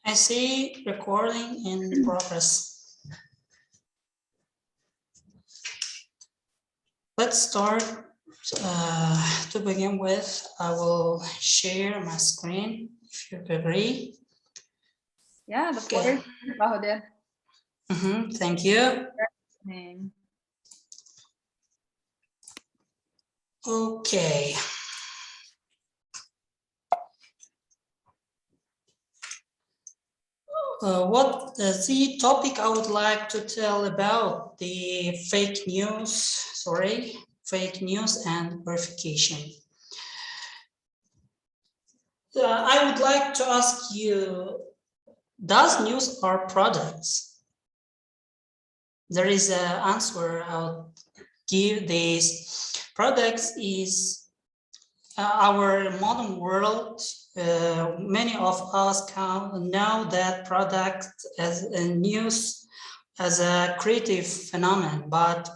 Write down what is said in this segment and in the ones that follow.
I see recording in progress. Let's start. To begin with, I will share my screen if you agree. Yeah, the floor is yours, Thank you. Okay. What the topic I would like to tell about the fake news and verification. I would like to ask you, does news are products? There is an answer I'll give. These products is our modern world. Many of us can know that product as a news as a creative phenomenon, but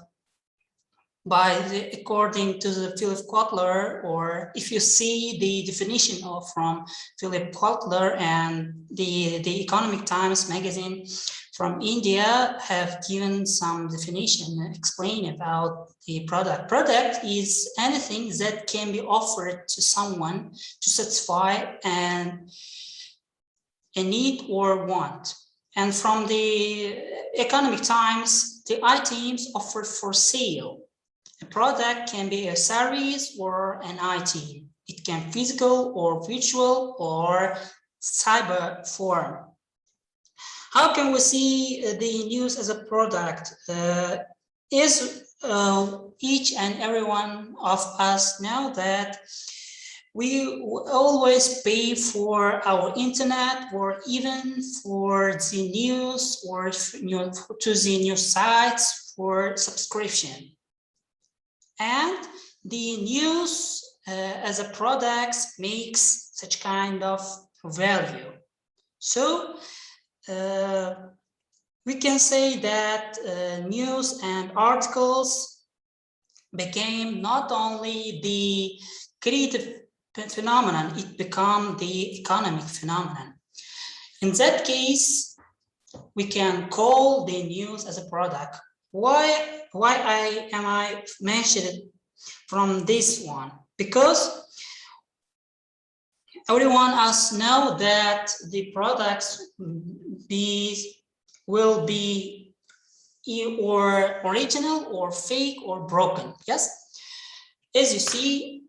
according to the Philip Kotler, or if you see the definition from Philip Kotler and the Economic Times magazine from India have given some definition, explain about the product. Product is anything that can be offered to someone to satisfy a need or want. And from the Economic Times, the items offered for sale. A product can be a service or an item. It can be physical or virtual or cyber form. How can we see the news as a product? Each and every one of us know that we always pay for our internet or even for the news or to the news sites for subscription. And the news as a product makes such kind of value. So we can say that news and articles became not only the creative phenomenon, it became the economic phenomenon. In that case, we can call the news as a product. Why am I mentioned from this one? Because everyone else know that the products will be or original or fake or broken. Yes, as you see,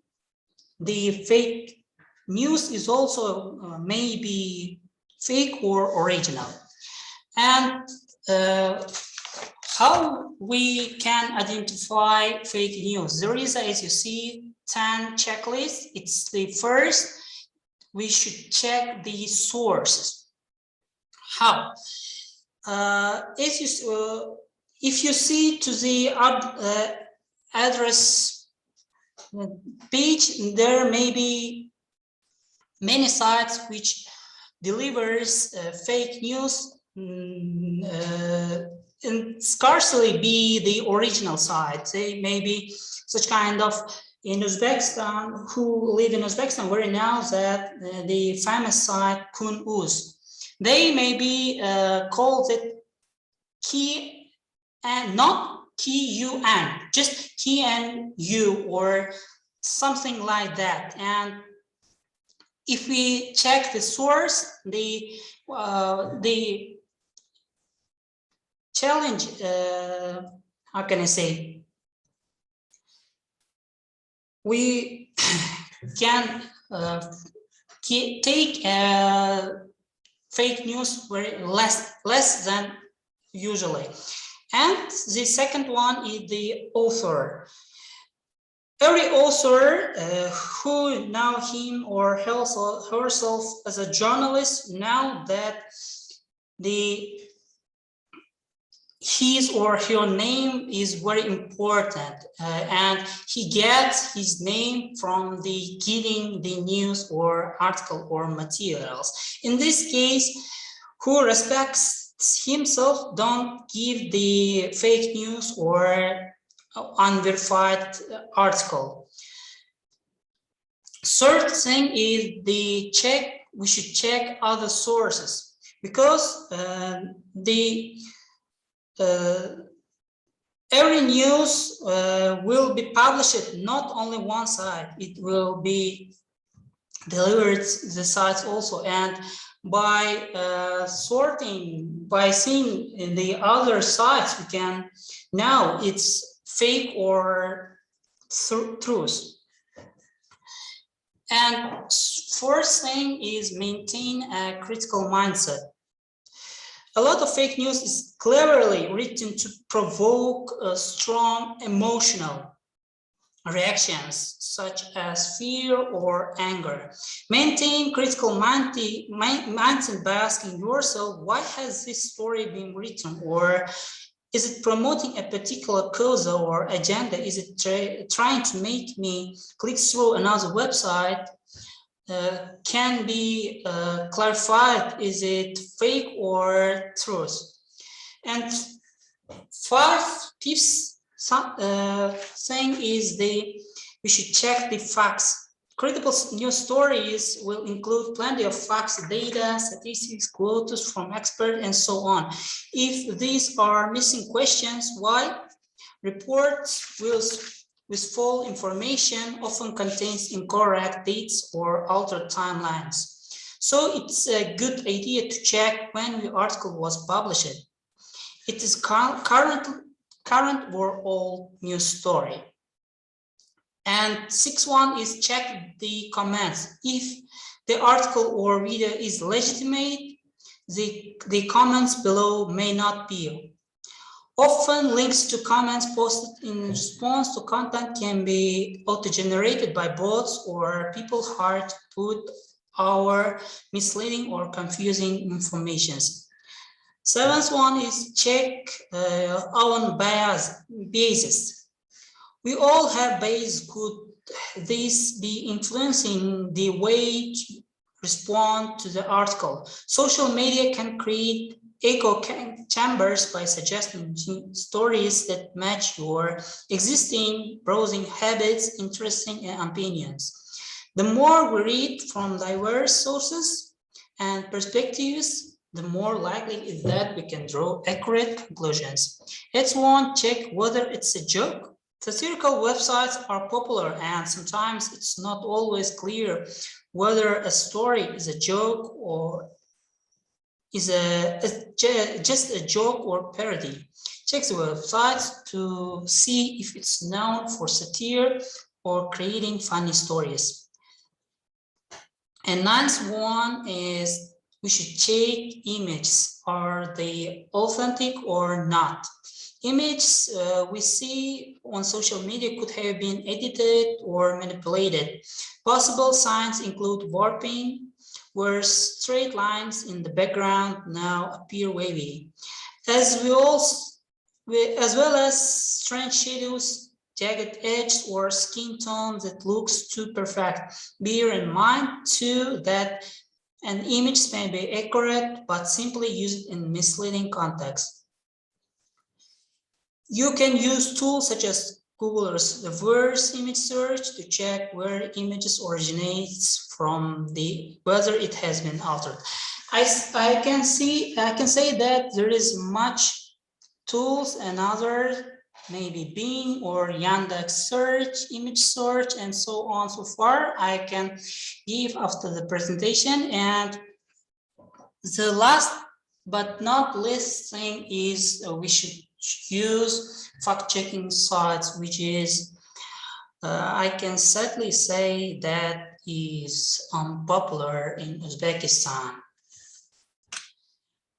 the fake news is also maybe fake or original. And how we can identify fake news? There is, as you see, 10 checklists. It's the first, we should check the sources. How? If you see to the address page, there may be many sites which delivers fake news and scarcely be the original site. They may be such kind of in Uzbekistan, who live in Uzbekistan, very now that the famous site Kun.uz. They may be called it Key and not KUN, just KNU or something like that. And if we check the source, the challenge, how can I say? We can take fake news very less than usually. And the second one is the author. Every author who know him or herself as a journalist know that his or her name is very important, and he gets his name from the giving the news or article or materials. In this case, who respects himself don't give the fake news or unverified article. Third thing is we should check other sources. because every news will be published not only one side, it will be delivered the sides also, and by sorting, by seeing in the other sides, we can know it's fake or truth. And fourth thing is maintain a critical mindset. A lot of fake news is cleverly written to provoke strong emotional reactions such as fear or anger. Maintain critical mindset by asking yourself, why has this story been written? Or is it promoting a particular cause or agenda? Is it trying to make me click through another website? Can be clarified, is it fake or truth? And fifth thing is we should check the facts. Credible news stories will include plenty of facts, data, statistics, quotes from experts, and so on. If these are missing questions, why? Reports with full information often contains incorrect dates or altered timelines. So it's a good idea to check when the article was published. It is current or old news story. And sixth one is check the comments. If the article or video is legitimate, the comments below may not be. Often links to comments posted in response to content can be auto-generated by bots or people hard to put our misleading or confusing information. Seventh one is check our biases. We all have biases. Could this be influencing the way to respond to the article? Social media can create echo chambers by suggesting stories that match your existing browsing habits, interests, and opinions. The more we read from diverse sources and perspectives, the more likely is that we can draw accurate conclusions. Let's check whether it's a joke. Satirical websites are popular, and sometimes it's not always clear whether a story is a joke or is just a joke or parody. Check the websites to see if it's known for satire or creating funny stories. And ninth one is we should check images. Are they authentic or not? Images we see on social media could have been edited or manipulated. Possible signs include warping, where straight lines in the background now appear wavy, as well as strange shadows, jagged edges, or skin tone that looks too perfect. Bear in mind too that an image may be accurate but simply used in misleading context. You can use tools such as Google's reverse image search to check where images originates from, whether it has been altered. I can say that there is much tools and other, maybe Bing or Yandex search, image search, and so on. So far, I can give after the presentation. And the last but not least thing is we should use fact-checking sites, which is I can sadly say that is unpopular in Uzbekistan.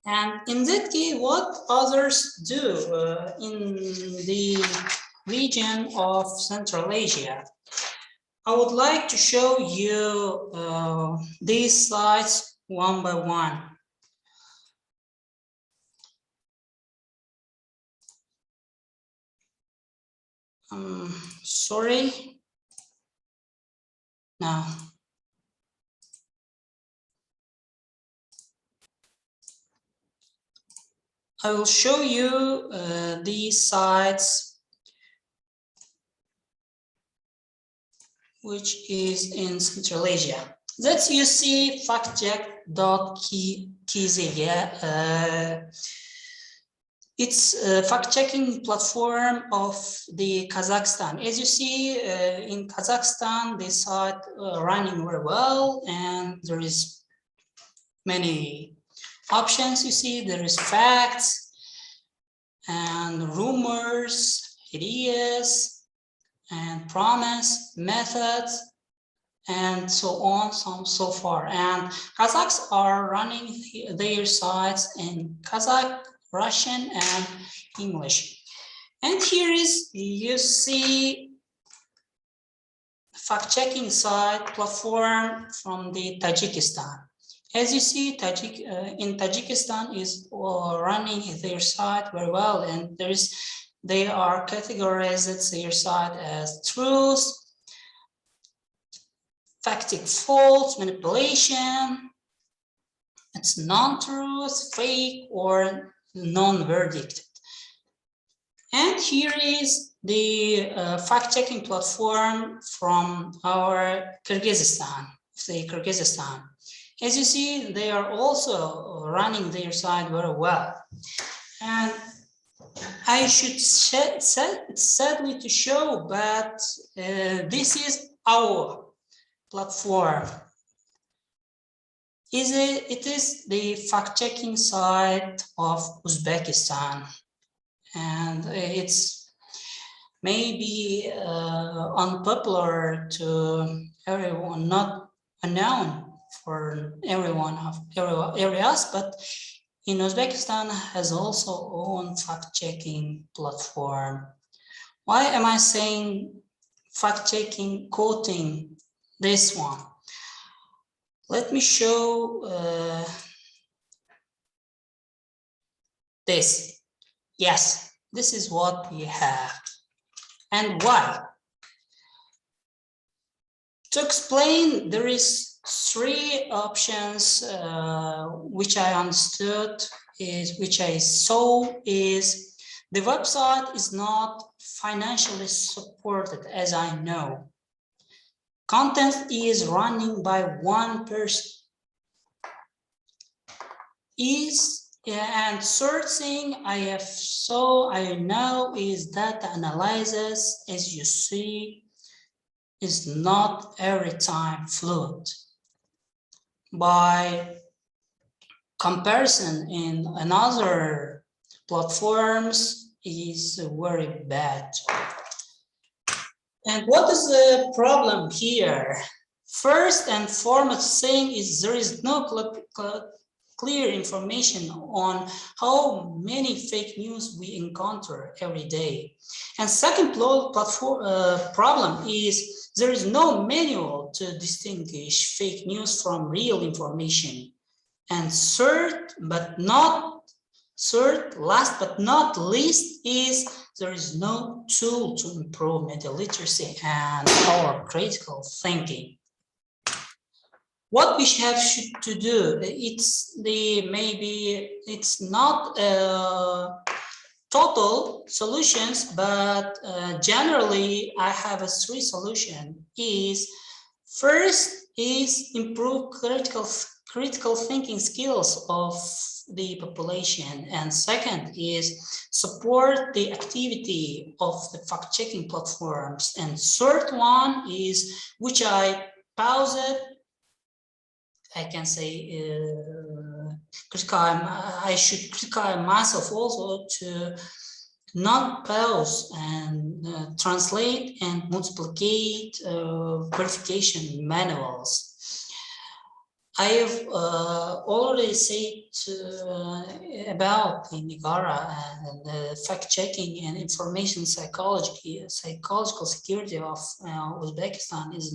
And in that case, what others do in the region of Central Asia? I would like to show you these sites one by one. Sorry. No. I will show you these sites, which is in Central Asia. That you see factcheck.kz. Yeah, it's a fact-checking platform of the Kazakhstan. As you see, in Kazakhstan, the site running very well, and there is many options. You see, there is facts and rumors, ideas, and promise, methods, and so on, so far. And Kazakhs are running their sites in Kazakh, Russian, and English. And here is, you see, fact-checking site platform from the Tajikistan. As you see, in Tajikistan is running their site very well, and they are categorized their site as truth, factic false, manipulation, it's non-truth, fake, or non-verdict. And here is the fact-checking platform from our Kyrgyzstan. As you see, they are also running their site very well. And I should sadly to show, but this is our platform. It is the fact-checking site of Uzbekistan, and it's maybe unpopular to everyone, not unknown for everyone of areas, but in Uzbekistan has also own fact-checking platform. Why am I saying fact-checking, quoting this one? Let me show this. Yes, this is what we have. And why? To explain, there is 3 options which I understood, which I saw is the website is not financially supported, as I know. Content is running by one person. And searching, I know is data analysis, as you see, is not every time fluid. By comparison in another platforms is very bad. And what is the problem here? First and foremost thing is there is no clear information on how many fake news we encounter every day. And second problem is there is no manual to distinguish fake news from real information. And last but not least is there is no tool to improve media literacy and our critical thinking. What we have to do, it's not total solutions, but generally I have 3 solutions. First is improve critical thinking skills of the population, and second is support the activity of the fact-checking platforms, and third one is, which I paused, I can say I should criticize myself also to not pause and translate and multiplicate verification manuals. I have already said about the Nigara and the fact-checking and information psychological security of Uzbekistan is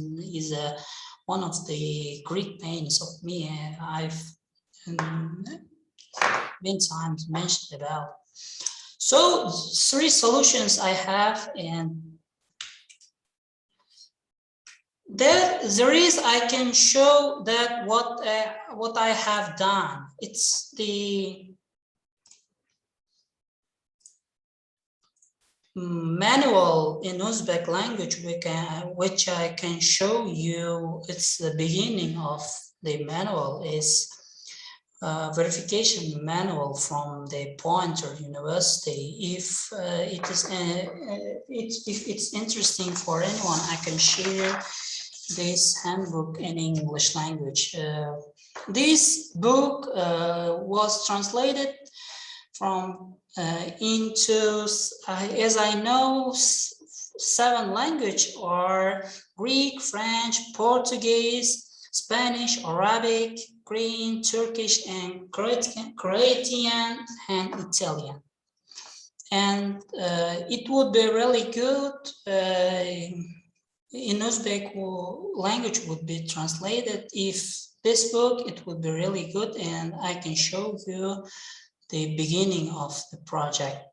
one of the great pains of me. I've many times mentioned about. So 3 solutions I have, and there is, I can show that what I have done. It's the manual in Uzbek language which I can show you. It's the beginning of the manual is verification manual from the Pointer University. If if it's interesting for anyone, I can share this handbook in English language. This book was translated from into, as I know, 7 languages are Greek, French, Portuguese, Spanish, Arabic, Korean, Turkish, and Croatian and Italian. And it would be really good in Uzbek language would be translated. If this book, it would be really good, and I can show you the beginning of the project.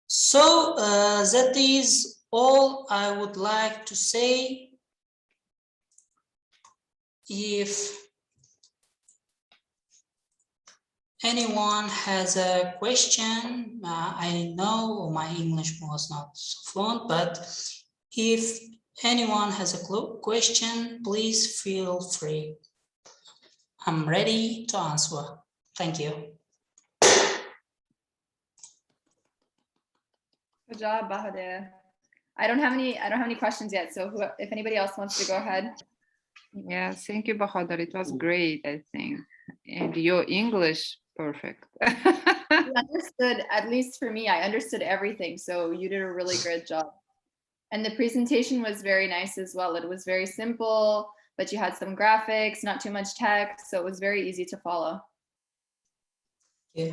So that is all I would like to say. If anyone has a question, I know my English was not so fluent, but if anyone has a question, please feel free. I'm ready to answer. Thank you. Good job, Bahadur. I don't have any questions yet. So if anybody else wants to go ahead. Yeah, thank you, Bahadur. It was great, I think. And your English, perfect. You understood, at least for me, I understood everything. So you did a really great job. And the presentation was very nice as well. It was very simple, but you had some graphics, not too much text. So it was very easy to follow. Yeah.